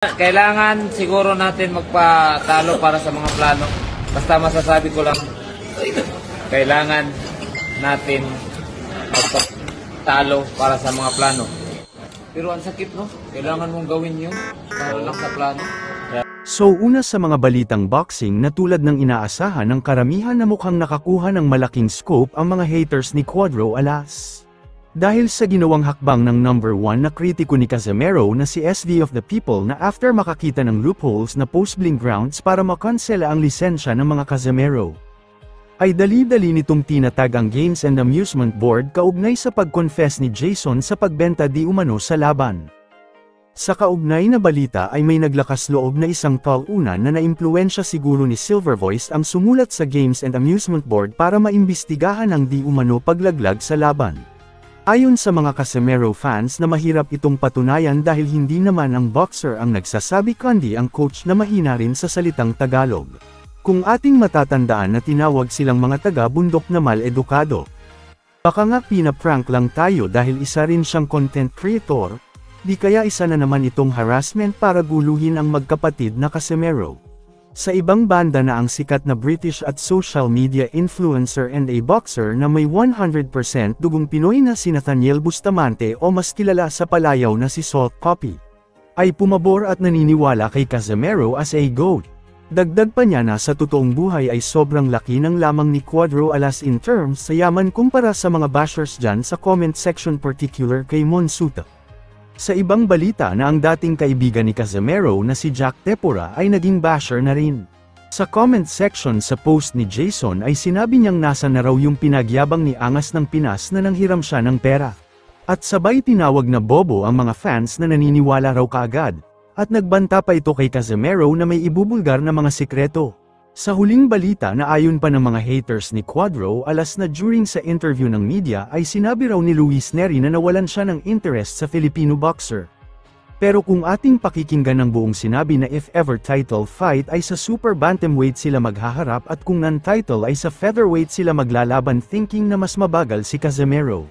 Kailangan siguro natin magpatalo para sa mga plano. Basta masasabi ko lang, kailangan natin magpatalo para sa mga plano. Pero ang sakit, no? Kailangan mong gawin yun para lang sa plano. So una sa mga balitang boxing na tulad ng inaasahan ng karamihan na mukhang nakakuha ng malaking scope ang mga haters ni Cuadro Alas. Dahil sa ginawang hakbang ng number 1 na kritiko ni Casimero na si SV of the People na after makakita ng loopholes na post-bling grounds para makonsela ang lisensya ng mga Casimero, ay dali-dali nitong tinatag ang Games and Amusement Board kaugnay sa pag-confess ni Jason sa pagbenta di umano sa laban. Sa kaugnay na balita ay may naglakas loob na isang talunan na naimpluwensya siguro ni Silver Voice ang sumulat sa Games and Amusement Board para maimbestigahan ang di umano paglaglag sa laban. Ayon sa mga Casimero fans na mahirap itong patunayan dahil hindi naman ang boxer ang nagsasabi kundi ang coach na mahina rin sa salitang Tagalog. Kung ating matatandaan na tinawag silang mga taga-bundok na mal-edukado. Baka nga pinaprank lang tayo dahil isa rin siyang content creator, di kaya isa na naman itong harassment para guluhin ang magkapatid na Casimero. Sa ibang banda na ang sikat na British at social media influencer and a boxer na may 100% dugong Pinoy na si Nathaniel Bustamante o mas kilala sa palayaw na si Salt Poppy, ay pumabor at naniniwala kay Casimero as a GOAT. Dagdag pa niya na sa totoong buhay ay sobrang laki ng lamang ni Cuadro Alas in terms sa yaman kumpara sa mga bashers dyan sa comment section particular kay Monsuta. Sa ibang balita na ang dating kaibigan ni Casimero na si Jack Tepora ay naging basher na rin. Sa comment section sa post ni Jason ay sinabi niyang nasa na raw yung pinagyabang ni Angas ng Pinas na nanghiram siya ng pera. At sabay tinawag na bobo ang mga fans na naniniwala raw kaagad. At nagbanta pa ito kay Casimero na may ibubulgar na mga sikreto. Sa huling balita na ayon pa ng mga haters ni Cuadro Alas na during sa interview ng media ay sinabi raw ni Luis Neri na nawalan siya ng interest sa Filipino boxer. Pero kung ating pakikinggan ng buong sinabi na if ever title fight ay sa super bantamweight sila maghaharap at kung non-title ay sa featherweight sila maglalaban thinking na mas mabagal si Casimero.